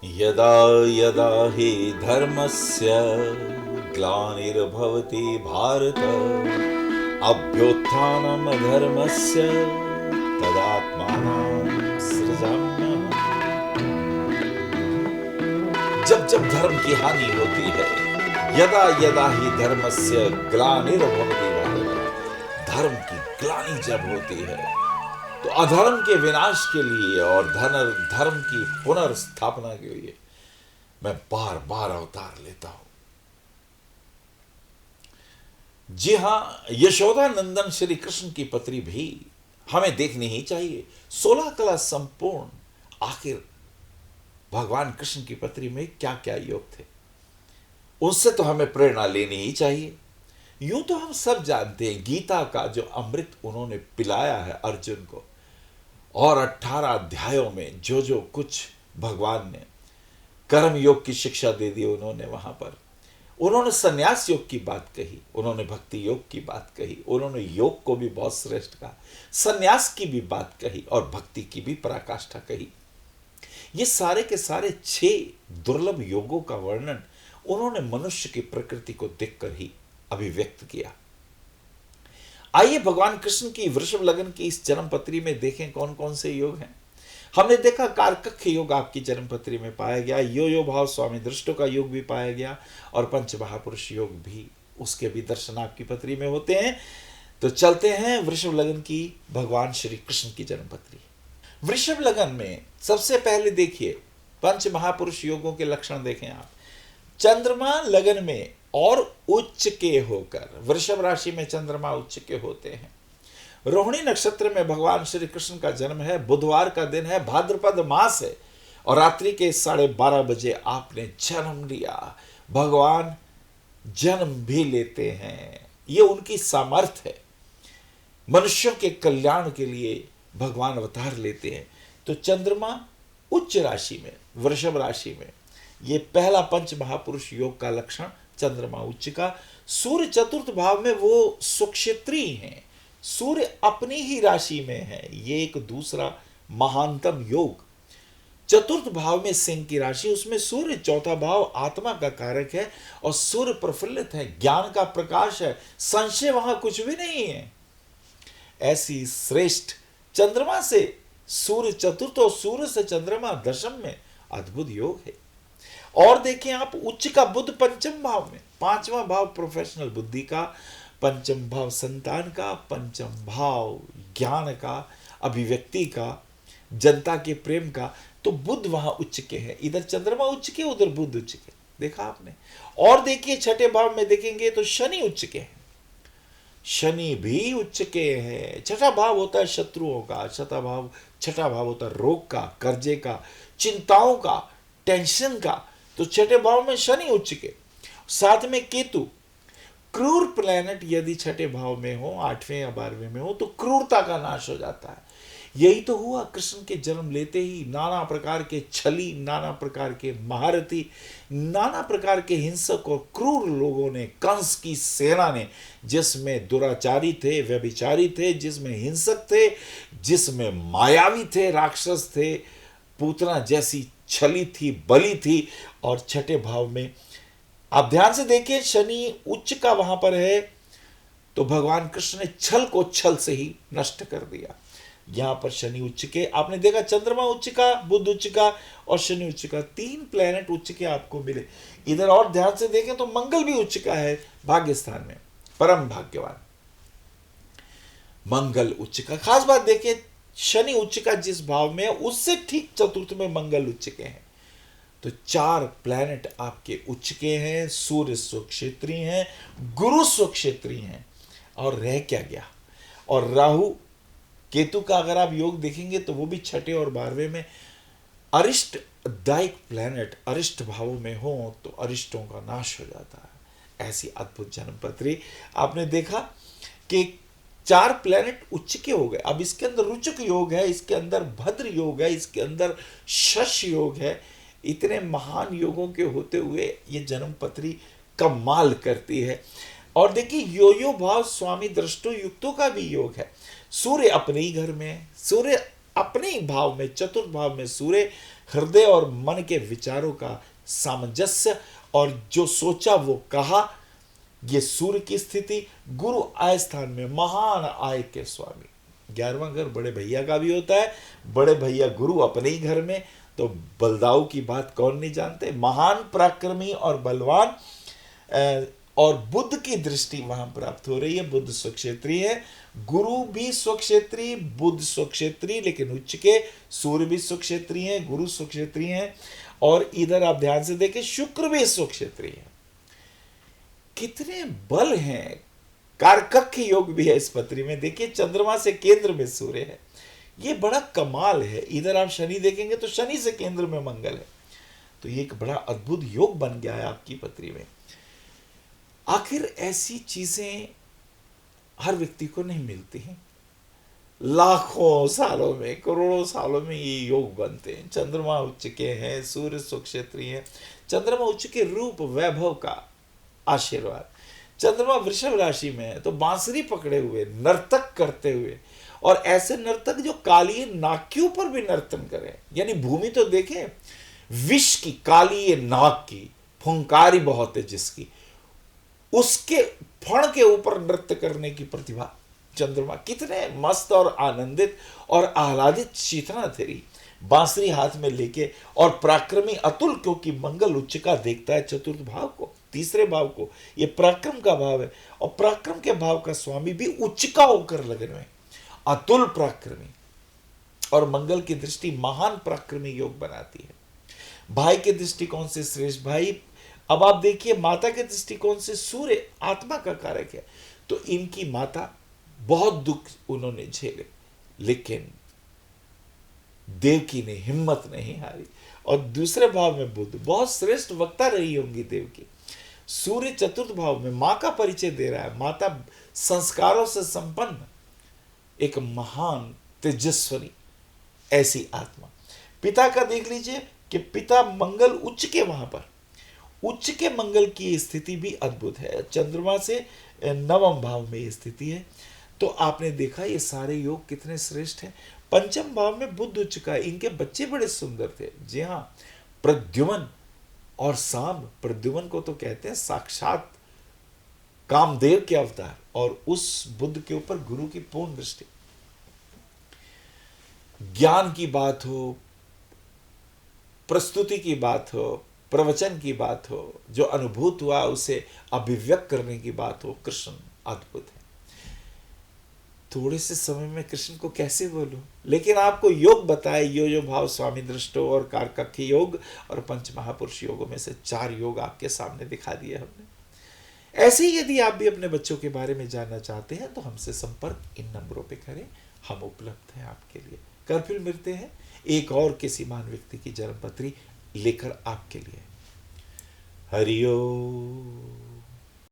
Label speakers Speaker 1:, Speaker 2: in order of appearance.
Speaker 1: यदा यदा हि धर्मस्य ग्लानिर्भवति भारत अभ्युत्थानम् अधर्मस्य तदात्मानं सृजाम्यहम्। जब जब धर्म की हानि होती है, यदा यदा ही धर्मस्य ग्लानिर्भवति भारत, धर्म की ग्लानि जब होती है तो अधर्म के विनाश के लिए और धर्म की पुनर्स्थापना के लिए मैं बार बार अवतार लेता हूं। जी हां, यशोदा नंदन श्री कृष्ण की पत्री भी हमें देखनी ही चाहिए। 16 कला संपूर्ण। आखिर भगवान कृष्ण की पत्री में क्या क्या योग थे, उससे तो हमें प्रेरणा लेनी ही चाहिए। यूं तो हम सब जानते हैं गीता का जो अमृत उन्होंने पिलाया है अर्जुन को, और 18 अध्यायों में जो जो कुछ भगवान ने कर्म योग की शिक्षा दे दी उन्होंने वहां पर। उन्होंने संन्यास योग की बात कही, उन्होंने भक्ति योग की बात कही, उन्होंने योग को भी बहुत श्रेष्ठ कहा, संन्यास की भी बात कही और भक्ति की भी पराकाष्ठा कही। ये सारे के सारे 6 दुर्लभ योगों का वर्णन उन्होंने मनुष्य की प्रकृति को देखकर ही अभिव्यक्त किया। आइए भगवान कृष्ण की वृषभ लगन की इस जन्मपत्री में देखें कौन कौन से योग हैं। हमने देखा कारकक्ष योग आपकी जन्मपत्री में पाया गया, यो यो भाव स्वामी दृष्टो का योग भी पाया गया, और पंच महापुरुष योग भी, उसके भी दर्शन आपकी पत्री में होते हैं। तो चलते हैं वृषभ लगन की भगवान श्री कृष्ण की जन्मपत्री। वृषभ लगन में सबसे पहले देखिए पंच महापुरुष योगों के लक्षण देखें आप। चंद्रमा लगन में और उच्च के होकर, वृषभ राशि में चंद्रमा उच्च के होते हैं। रोहिणी नक्षत्र में भगवान श्री कृष्ण का जन्म है, बुधवार का दिन है, भाद्रपद मास है, और रात्रि के 12:30 बजे आपने जन्म लिया। भगवान जन्म भी लेते हैं, ये उनकी सामर्थ्य है। मनुष्यों के कल्याण के लिए भगवान अवतार लेते हैं। तो चंद्रमा उच्च राशि में, वृषभ राशि में, ये पहला पंच महापुरुष योग का लक्षण चंद्रमा उच्च का। सूर्य चतुर्थ भाव में वो सुक्षेत्री हैं, सूर्य अपनी ही राशि में है, ये एक दूसरा महानतम योग। चतुर्थ भाव में सिंह की राशि, उसमें सूर्य चौथा भाव आत्मा का कारक है, और सूर्य प्रफुल्लित है, ज्ञान का प्रकाश है, संशय वहां कुछ भी नहीं है। ऐसी श्रेष्ठ चंद्रमा से सूर्य चतुर्थ और सूर्य से चंद्रमा दशम में अद्भुत योग है। और देखें आप उच्च का बुध पंचम भाव में, 5वां भाव प्रोफेशनल बुद्धि का, पंचम भाव संतान का, पंचम भाव ज्ञान का, अभिव्यक्ति का, जनता के प्रेम का। तो बुध वहां उच्च के है, इधर चंद्रमा उच्च के, उधर बुध उच्च के, देखा आपने। और देखिए छठे भाव में देखेंगे तो शनि उच्च के है, शनि भी उच्च के है। छठा भाव होता है शत्रुओं का, छठा भाव होता है रोग का, कर्जे का, चिंताओं का, टेंशन का। तो छठे भाव में शनि उच्च के, साथ में केतु। क्रूर प्लैनेट यदि छठे भाव में हो, 8वें या 12वें में हो, तो क्रूरता का नाश हो जाता है। यही तो हुआ कृष्ण के जन्म लेते ही। नाना प्रकार के छली, नाना प्रकार के महारथी, नाना प्रकार के हिंसक और क्रूर लोगों ने, कंस की सेना ने, जिसमें दुराचारी थे, व्यभिचारी थे, जिसमें हिंसक थे, जिसमें मायावी थे, राक्षस थे, पूतना जैसी छली थी, बली थी। और छठे भाव में आप ध्यान से देखिए शनि उच्च का वहां पर है, तो भगवान कृष्ण ने छल को छल से ही नष्ट कर दिया। यहां पर शनि उच्च के, आपने देखा चंद्रमा उच्च का, बुध उच्च का और शनि उच्च का, 3 प्लैनेट उच्च के आपको मिले। इधर और ध्यान से देखें तो मंगल भी उच्च का है, भाग्य स्थान में, परम भाग्यवान मंगल उच्च का। खास बात देखिए शनि उच्च का जिस भाव में है उससे ठीक चतुर्थ में मंगल उच्च के हैं। तो 4 प्लैनेट आपके उच्च के हैं। सूर्य स्वक्षेत्री हैं, गुरु स्वक्षेत्री हैं, और रह क्या गया। और राहु केतु का अगर आप योग देखेंगे तो वो भी छठे और 12वें में। अरिष्ट दायक प्लैनेट अरिष्ट भावों में हो तो अरिष्टों का नाश हो जाता है। ऐसी अद्भुत जन्मपत्री आपने देखा कि 4 प्लैनेट उच्च के हो गए। अब इसके अंदर रुचक योग है, इसके अंदर भद्र योग है, इसके अंदर शश योग है। इतने महान योगों के होते हुए ये जन्मपत्री कमाल करती है। और देखिए यो भाव स्वामी दृष्टो युक्तों का भी योग है। सूर्य अपने ही घर में है, सूर्य अपने ही भाव में, चतुर्थ भाव में सूर्य हृदय और मन के विचारों का सामंजस्य, और जो सोचा वो कहा, ये सूर्य की स्थिति। गुरु आय स्थान में महान आय के स्वामी। 11वां घर बड़े भैया का भी होता है, बड़े भैया गुरु अपने ही घर में, तो बलदाऊ की बात कौन नहीं जानते। महान पराक्रमी और बलवान, और बुद्ध की दृष्टि वहां प्राप्त हो रही है। बुद्ध स्वक्षेत्रीय है, गुरु भी स्वक्षेत्रीय, बुद्ध स्वक्षेत्रीय लेकिन उच्च के, सूर्य भी स्वक्षेत्रीय है, गुरु स्वक्षेत्रीय है, और इधर आप ध्यान से देखें शुक्र भी स्वक्षेत्रीय है। कितने बल हैं। कारकक्ष योग भी है इस पत्री में। देखिए चंद्रमा से केंद्र में सूर्य है, ये बड़ा कमाल है। इधर आप शनि देखेंगे तो शनि से केंद्र में मंगल है, तो ये एक बड़ा अद्भुत योग बन गया है आपकी पत्री में। आखिर ऐसी चीजें हर व्यक्ति को नहीं मिलती हैं। लाखों सालों में, करोड़ों सालों में ये योग बनते हैं। चंद्रमा उच्च के हैं, सूर्य स्वक्षेत्रीय है। चंद्रमा उच्च के रूप वैभव का आशीर्वाद। चंद्रमा वृषभ राशि में है तो बांसुरी पकड़े हुए नर्तक करते हुए, और ऐसे नर्तक जो काली नाग के ऊपर भी नर्तन करें, यानी भूमि तो देखें, विष की काली नाग की फुंकारी बहुत है जिसकी, उसके फण के ऊपर नृत्य करने की प्रतिभा। चंद्रमा कितने मस्त और आनंदित और आह्लादित चेतना तेरी, बांसुरी हाथ में लेके, और पराक्रमी अतुल, क्योंकि मंगल उच्च का देखता है चतुर्थ भाव को, तीसरे भाव को। ये पराक्रम का भाव है, और पराक्रम के भाव का स्वामी भी उच्च का होकर लगन में, अतुल पराक्रमी। और मंगल की दृष्टि महान पराक्रमी योग बनाती है। भाई के दृष्टिकोण से श्रेष्ठ भाई। अब आप देखिए माता के दृष्टिकोण से सूर्य आत्मा का कारक है, तो इनकी माता बहुत दुख उन्होंने झेले, लेकिन देवकी ने हिम्मत नहीं हारी। और दूसरे भाव में बुद्ध बहुत श्रेष्ठ वक्ता रही होंगी देवकी। सूर्य चतुर्थ भाव में मां का परिचय दे रहा है। माता संस्कारों से संपन्न एक महान तेजस्वनी ऐसी आत्मा। पिता का देख लीजिए कि पिता मंगल उच्च के, वहां पर उच्च के मंगल की स्थिति भी अद्भुत है। चंद्रमा से नवम भाव में स्थिति है, तो आपने देखा ये सारे योग कितने श्रेष्ठ हैं। पंचम भाव में बुद्ध उच्च का, इनके बच्चे बड़े सुंदर थे। जी हाँ, प्रद्युमन और सांब। प्रद्युमन को तो कहते हैं साक्षात कामदेव के अवतार, और उस बुद्ध के ऊपर गुरु की पूर्ण दृष्टि। ज्ञान की बात हो, प्रस्तुति की बात हो, प्रवचन की बात हो, जो अनुभूत हुआ उसे अभिव्यक्त करने की बात हो, कृष्ण अद्भुत है। थोड़े से समय में कृष्ण को कैसे बोलूं, लेकिन आपको योग बताए, यो भाव स्वामी दृष्टो और कारकक्ष योग और पंच महापुरुष योगों में से 4 योग आपके सामने दिखा दिए हमने। ऐसे ही यदि आप भी अपने बच्चों के बारे में जानना चाहते हैं तो हमसे संपर्क इन नंबरों पे करें, हम उपलब्ध हैं आपके लिए। कल फिर मिलते हैं एक और किसी महान व्यक्ति की जन्मपत्री लेकर आपके लिए। हरि ओम।